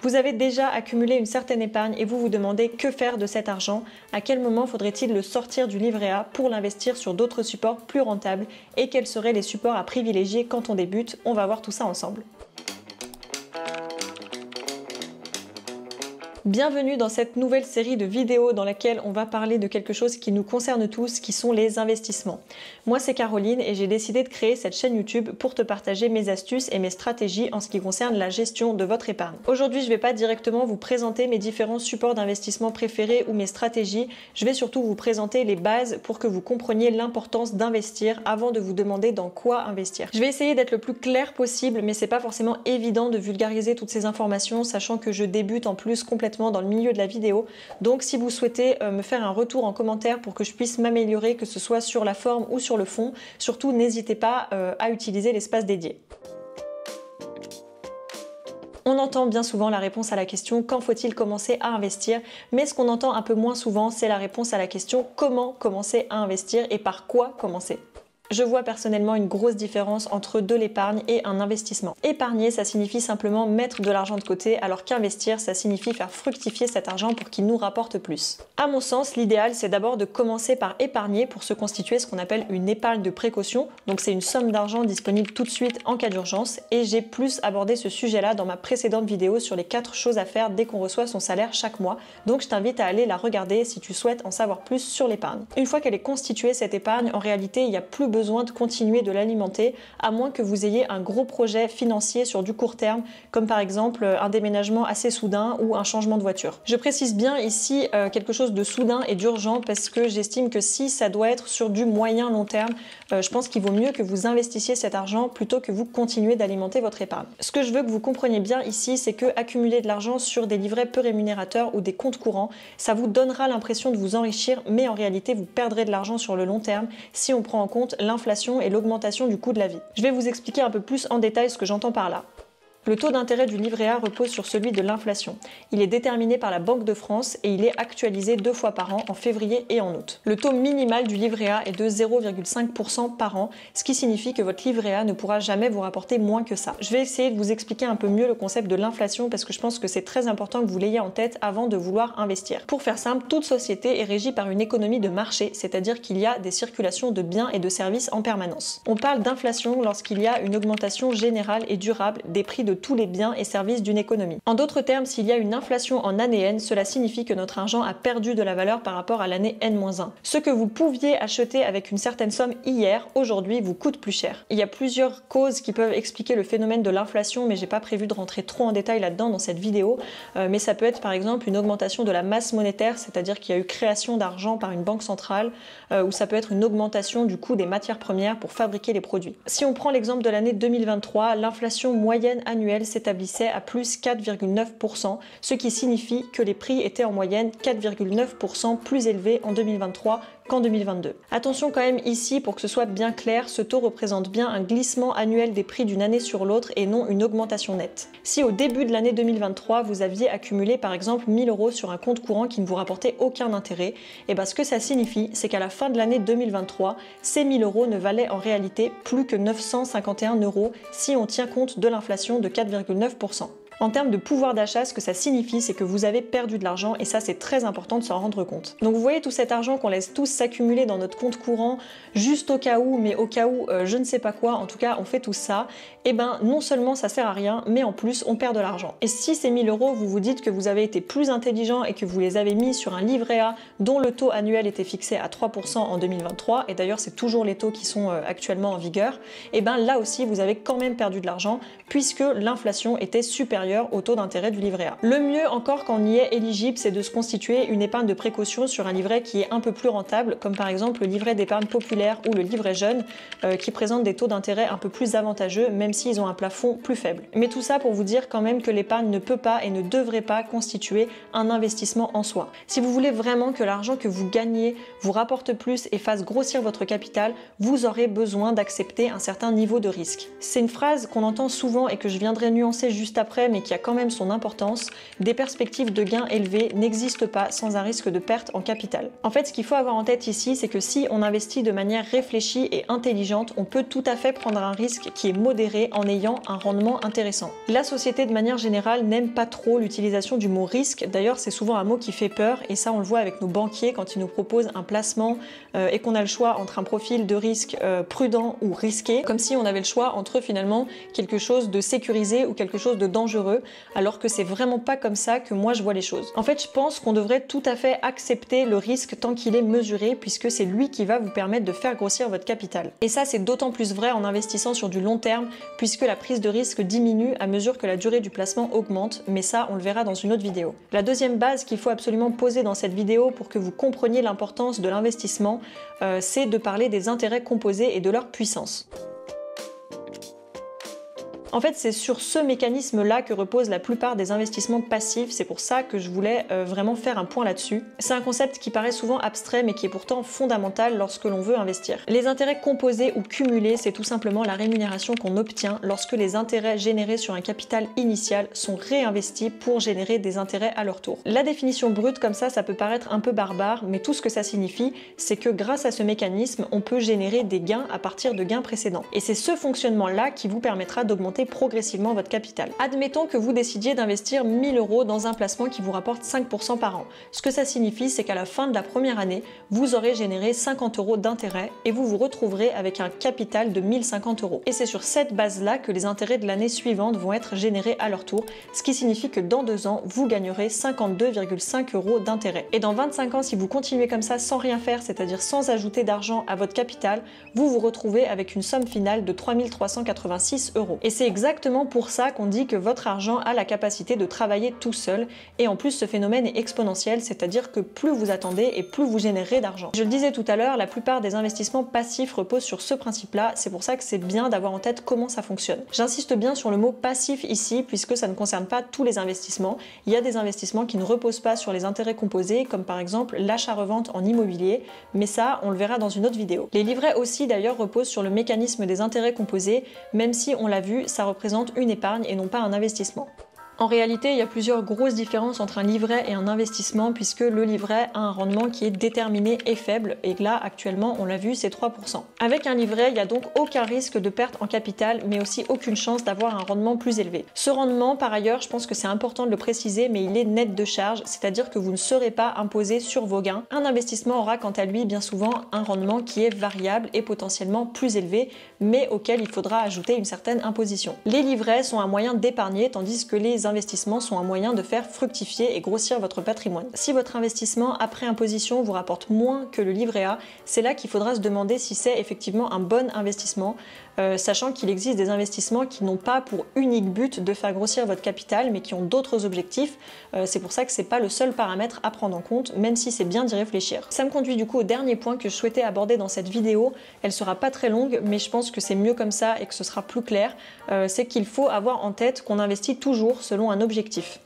Vous avez déjà accumulé une certaine épargne et vous vous demandez que faire de cet argent, à quel moment faudrait-il le sortir du livret A pour l'investir sur d'autres supports plus rentables et quels seraient les supports à privilégier quand on débute. On va voir tout ça ensemble. Bienvenue dans cette nouvelle série de vidéos dans laquelle on va parler de quelque chose qui nous concerne tous, qui sont les investissements. Moi c'est Caroline et j'ai décidé de créer cette chaîne YouTube pour te partager mes astuces et mes stratégies en ce qui concerne la gestion de votre épargne. Aujourd'hui je ne vais pas directement vous présenter mes différents supports d'investissement préférés ou mes stratégies, je vais surtout vous présenter les bases pour que vous compreniez l'importance d'investir avant de vous demander dans quoi investir. Je vais essayer d'être le plus clair possible mais c'est pas forcément évident de vulgariser toutes ces informations sachant que je débute en plus complètement dans le milieu de la vidéo. Donc si vous souhaitez me faire un retour en commentaire pour que je puisse m'améliorer, que ce soit sur la forme ou sur le fond, surtout n'hésitez pas à utiliser l'espace dédié. On entend bien souvent la réponse à la question « Quand faut-il commencer à investir ?» Mais ce qu'on entend un peu moins souvent, c'est la réponse à la question « Comment commencer à investir et par quoi commencer ?» Je vois personnellement une grosse différence entre de l'épargne et un investissement. Épargner, ça signifie simplement mettre de l'argent de côté, alors qu'investir, ça signifie faire fructifier cet argent pour qu'il nous rapporte plus. À mon sens, l'idéal, c'est d'abord de commencer par épargner pour se constituer ce qu'on appelle une épargne de précaution. Donc c'est une somme d'argent disponible tout de suite en cas d'urgence. Et j'ai plus abordé ce sujet-là dans ma précédente vidéo sur les 4 choses à faire dès qu'on reçoit son salaire chaque mois. Donc je t'invite à aller la regarder si tu souhaites en savoir plus sur l'épargne. Une fois qu'elle est constituée, cette épargne, en réalité, il n'y a plus besoin de continuer de l'alimenter, à moins que vous ayez un gros projet financier sur du court terme, comme par exemple un déménagement assez soudain ou un changement de voiture. Je précise bien ici quelque chose de soudain et d'urgent parce que j'estime que si ça doit être sur du moyen long terme, je pense qu'il vaut mieux que vous investissiez cet argent plutôt que vous continuez d'alimenter votre épargne. Ce que je veux que vous compreniez bien ici, c'est que accumuler de l'argent sur des livrets peu rémunérateurs ou des comptes courants, ça vous donnera l'impression de vous enrichir, mais en réalité vous perdrez de l'argent sur le long terme si on prend en compte l'inflation et l'augmentation du coût de la vie. Je vais vous expliquer un peu plus en détail ce que j'entends par là. Le taux d'intérêt du livret A repose sur celui de l'inflation. Il est déterminé par la Banque de France et il est actualisé 2 fois par an, en février et en août. Le taux minimal du livret A est de 0,5% par an, ce qui signifie que votre livret A ne pourra jamais vous rapporter moins que ça. Je vais essayer de vous expliquer un peu mieux le concept de l'inflation parce que je pense que c'est très important que vous l'ayez en tête avant de vouloir investir. Pour faire simple, toute société est régie par une économie de marché, c'est-à-dire qu'il y a des circulations de biens et de services en permanence. On parle d'inflation lorsqu'il y a une augmentation générale et durable des prix de tous les biens et services d'une économie. En d'autres termes, s'il y a une inflation en année N, cela signifie que notre argent a perdu de la valeur par rapport à l'année N-1. Ce que vous pouviez acheter avec une certaine somme hier, aujourd'hui vous coûte plus cher. Il y a plusieurs causes qui peuvent expliquer le phénomène de l'inflation, mais j'ai pas prévu de rentrer trop en détail là-dedans dans cette vidéo, mais ça peut être par exemple une augmentation de la masse monétaire, c'est-à-dire qu'il y a eu création d'argent par une banque centrale, ou ça peut être une augmentation du coût des matières premières pour fabriquer les produits. Si on prend l'exemple de l'année 2023, l'inflation moyenne annuelle s'établissait à plus 4,9%, ce qui signifie que les prix étaient en moyenne 4,9% plus élevés en 2023 qu'en 2022. Attention quand même ici, pour que ce soit bien clair, ce taux représente bien un glissement annuel des prix d'une année sur l'autre et non une augmentation nette. Si au début de l'année 2023, vous aviez accumulé par exemple 1000 € sur un compte courant qui ne vous rapportait aucun intérêt, et bien ce que ça signifie, c'est qu'à la fin de l'année 2023, ces 1000 € ne valaient en réalité plus que 951 € si on tient compte de l'inflation de 4,9%. En termes de pouvoir d'achat, ce que ça signifie, c'est que vous avez perdu de l'argent et ça, c'est très important de s'en rendre compte. Donc vous voyez tout cet argent qu'on laisse tous s'accumuler dans notre compte courant, juste au cas où, mais au cas où je ne sais pas quoi, en tout cas on fait tout ça, et ben non seulement ça sert à rien, mais en plus on perd de l'argent. Et si ces 1000 €, vous vous dites que vous avez été plus intelligent et que vous les avez mis sur un livret A dont le taux annuel était fixé à 3% en 2023, et d'ailleurs c'est toujours les taux qui sont actuellement en vigueur, et ben là aussi vous avez quand même perdu de l'argent puisque l'inflation était supérieure au taux d'intérêt du livret A. Le mieux encore quand on y est éligible, c'est de se constituer une épargne de précaution sur un livret qui est un peu plus rentable, comme par exemple le livret d'épargne populaire ou le livret jeune, qui présentent des taux d'intérêt un peu plus avantageux, même s'ils ont un plafond plus faible. Mais tout ça pour vous dire quand même que l'épargne ne peut pas et ne devrait pas constituer un investissement en soi. Si vous voulez vraiment que l'argent que vous gagnez vous rapporte plus et fasse grossir votre capital, vous aurez besoin d'accepter un certain niveau de risque. C'est une phrase qu'on entend souvent et que je viendrai nuancer juste après, mais mais qui a quand même son importance, des perspectives de gains élevées n'existent pas sans un risque de perte en capital. En fait, ce qu'il faut avoir en tête ici, c'est que si on investit de manière réfléchie et intelligente, on peut tout à fait prendre un risque qui est modéré en ayant un rendement intéressant. La société de manière générale n'aime pas trop l'utilisation du mot risque, d'ailleurs c'est souvent un mot qui fait peur et ça on le voit avec nos banquiers quand ils nous proposent un placement et qu'on a le choix entre un profil de risque prudent ou risqué, comme si on avait le choix entre finalement quelque chose de sécurisé ou quelque chose de dangereux, alors que c'est vraiment pas comme ça que moi je vois les choses. En fait, je pense qu'on devrait tout à fait accepter le risque tant qu'il est mesuré, puisque c'est lui qui va vous permettre de faire grossir votre capital. Et ça, c'est d'autant plus vrai en investissant sur du long terme, puisque la prise de risque diminue à mesure que la durée du placement augmente, mais ça, on le verra dans une autre vidéo. La deuxième base qu'il faut absolument poser dans cette vidéo pour que vous compreniez l'importance de l'investissement, c'est de parler des intérêts composés et de leur puissance. En fait, c'est sur ce mécanisme-là que reposent la plupart des investissements passifs, c'est pour ça que je voulais vraiment faire un point là-dessus. C'est un concept qui paraît souvent abstrait mais qui est pourtant fondamental lorsque l'on veut investir. Les intérêts composés ou cumulés, c'est tout simplement la rémunération qu'on obtient lorsque les intérêts générés sur un capital initial sont réinvestis pour générer des intérêts à leur tour. La définition brute comme ça peut paraître un peu barbare, mais tout ce que ça signifie, c'est que grâce à ce mécanisme, on peut générer des gains à partir de gains précédents. Et c'est ce fonctionnement-là qui vous permettra d'augmenter progressivement votre capital. Admettons que vous décidiez d'investir 1000 € dans un placement qui vous rapporte 5% par an. Ce que ça signifie, c'est qu'à la fin de la première année, vous aurez généré 50 € d'intérêt et vous vous retrouverez avec un capital de 1050 €. Et c'est sur cette base-là que les intérêts de l'année suivante vont être générés à leur tour, ce qui signifie que dans 2 ans, vous gagnerez 52,5 € d'intérêt. Et dans 25 ans, si vous continuez comme ça sans rien faire, c'est-à-dire sans ajouter d'argent à votre capital, vous vous retrouvez avec une somme finale de 3386 €. Et c'est exactement pour ça qu'on dit que votre argent a la capacité de travailler tout seul, et en plus ce phénomène est exponentiel, c'est-à-dire que plus vous attendez et plus vous générez d'argent. Je le disais tout à l'heure, la plupart des investissements passifs reposent sur ce principe-là, c'est pour ça que c'est bien d'avoir en tête comment ça fonctionne. J'insiste bien sur le mot passif ici, puisque ça ne concerne pas tous les investissements. Il y a des investissements qui ne reposent pas sur les intérêts composés, comme par exemple l'achat-revente en immobilier, mais ça, on le verra dans une autre vidéo. Les livrets aussi d'ailleurs reposent sur le mécanisme des intérêts composés, même si on l'a vu, ça représente une épargne et non pas un investissement. En réalité, il y a plusieurs grosses différences entre un livret et un investissement, puisque le livret a un rendement qui est déterminé et faible, et là actuellement on l'a vu, c'est 3%. Avec un livret, il n'y a donc aucun risque de perte en capital, mais aussi aucune chance d'avoir un rendement plus élevé. Ce rendement, par ailleurs, je pense que c'est important de le préciser, mais il est net de charge, c'est-à-dire que vous ne serez pas imposé sur vos gains. Un investissement aura quant à lui bien souvent un rendement qui est variable et potentiellement plus élevé, mais auquel il faudra ajouter une certaine imposition. Les livrets sont un moyen d'épargner, tandis que les investissements sont un moyen de faire fructifier et grossir votre patrimoine. Si votre investissement après imposition vous rapporte moins que le livret A, c'est là qu'il faudra se demander si c'est effectivement un bon investissement, sachant qu'il existe des investissements qui n'ont pas pour unique but de faire grossir votre capital, mais qui ont d'autres objectifs. C'est pour ça que c'est pas le seul paramètre à prendre en compte, même si c'est bien d'y réfléchir. Ça me conduit du coup au dernier point que je souhaitais aborder dans cette vidéo. Elle sera pas très longue, mais je pense que c'est mieux comme ça et que ce sera plus clair. C'est qu'il faut avoir en tête qu'on investit toujours selon un objectif.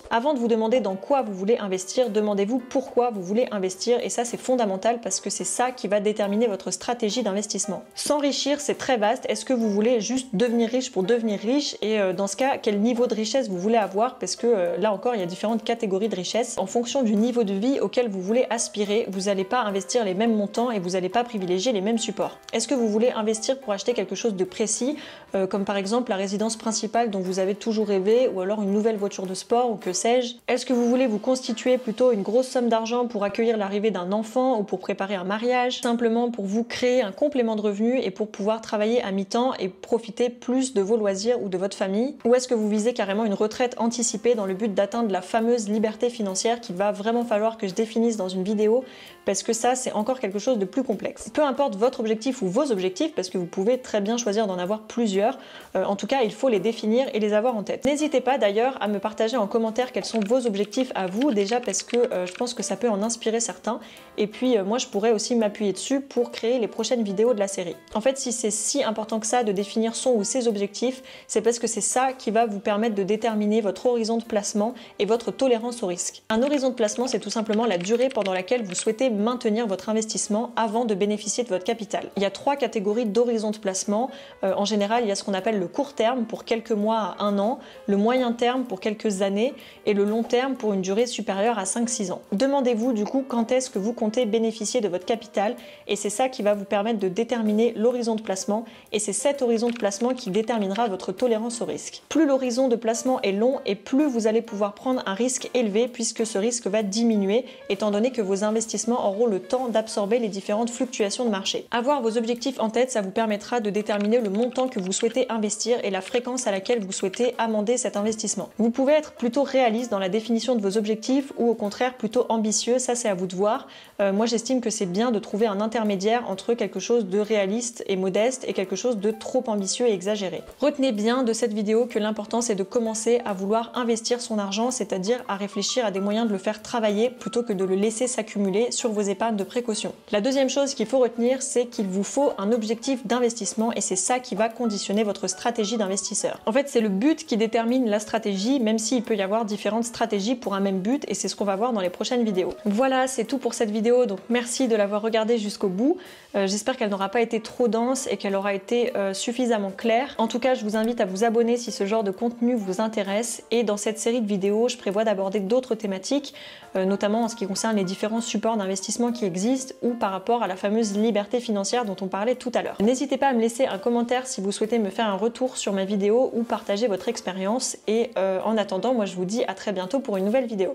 Avant de vous demander dans quoi vous voulez investir, demandez-vous pourquoi vous voulez investir, et ça c'est fondamental parce que c'est ça qui va déterminer votre stratégie d'investissement. S'enrichir, c'est très vaste. Est-ce que vous voulez juste devenir riche pour devenir riche, et dans ce cas, quel niveau de richesse vous voulez avoir, parce que là encore il y a différentes catégories de richesse. En fonction du niveau de vie auquel vous voulez aspirer, vous n'allez pas investir les mêmes montants et vous n'allez pas privilégier les mêmes supports. Est-ce que vous voulez investir pour acheter quelque chose de précis, comme par exemple la résidence principale dont vous avez toujours rêvé, ou alors une nouvelle voiture de sport, ou que sais-je? Est-ce que vous voulez vous constituer plutôt une grosse somme d'argent pour accueillir l'arrivée d'un enfant ou pour préparer un mariage, simplement pour vous créer un complément de revenus et pour pouvoir travailler à mi-temps et profiter plus de vos loisirs ou de votre famille? Ou est-ce que vous visez carrément une retraite anticipée dans le but d'atteindre la fameuse liberté financière qu'il va vraiment falloir que je définisse dans une vidéo, parce que ça c'est encore quelque chose de plus complexe. Peu importe votre objectif ou vos objectifs, parce que vous pouvez très bien choisir d'en avoir plusieurs, en tout cas il faut les définir et les avoir en tête. N'hésitez pas d'ailleurs à me partager en commentaire commentaire quels sont vos objectifs à vous, déjà parce que je pense que ça peut en inspirer certains. Et puis moi je pourrais aussi m'appuyer dessus pour créer les prochaines vidéos de la série. En fait, si c'est si important que ça de définir son ou ses objectifs, c'est parce que c'est ça qui va vous permettre de déterminer votre horizon de placement et votre tolérance au risque. Un horizon de placement, c'est tout simplement la durée pendant laquelle vous souhaitez maintenir votre investissement avant de bénéficier de votre capital. Il y a 3 catégories d'horizon de placement. En général, il y a ce qu'on appelle le court terme pour quelques mois à 1 an, le moyen terme pour quelques années et le long terme pour une durée supérieure à 5-6 ans. Demandez-vous du coup quand est-ce que vous comptez bénéficier de votre capital et c'est ça qui va vous permettre de déterminer l'horizon de placement et c'est cet horizon de placement qui déterminera votre tolérance au risque. Plus l'horizon de placement est long et plus vous allez pouvoir prendre un risque élevé puisque ce risque va diminuer étant donné que vos investissements auront le temps d'absorber les différentes fluctuations de marché. Avoir vos objectifs en tête, ça vous permettra de déterminer le montant que vous souhaitez investir et la fréquence à laquelle vous souhaitez amender cet investissement. Vous pouvez être plutôt réaliste dans la définition de vos objectifs ou au contraire plutôt ambitieux, ça c'est à vous de voir. Moi j'estime que c'est bien de trouver un intermédiaire entre quelque chose de réaliste et modeste et quelque chose de trop ambitieux et exagéré. Retenez bien de cette vidéo que l'important c'est de commencer à vouloir investir son argent, c'est-à-dire à réfléchir à des moyens de le faire travailler plutôt que de le laisser s'accumuler sur vos épargnes de précaution. La deuxième chose qu'il faut retenir, c'est qu'il vous faut un objectif d'investissement et c'est ça qui va conditionner votre stratégie d'investisseur. En fait, c'est le but qui détermine la stratégie, même s'il peut y avoir différentes stratégies pour un même but et c'est ce qu'on va voir dans les prochaines vidéos. Voilà, c'est tout pour cette vidéo, donc merci de l'avoir regardée jusqu'au bout. J'espère qu'elle n'aura pas été trop dense et qu'elle aura été suffisamment claire. En tout cas, je vous invite à vous abonner si ce genre de contenu vous intéresse et dans cette série de vidéos, je prévois d'aborder d'autres thématiques, notamment en ce qui concerne les différents supports d'investissement qui existent ou par rapport à la fameuse liberté financière dont on parlait tout à l'heure. N'hésitez pas à me laisser un commentaire si vous souhaitez me faire un retour sur ma vidéo ou partager votre expérience et en attendant, moi je vous dis à très bientôt pour une nouvelle vidéo.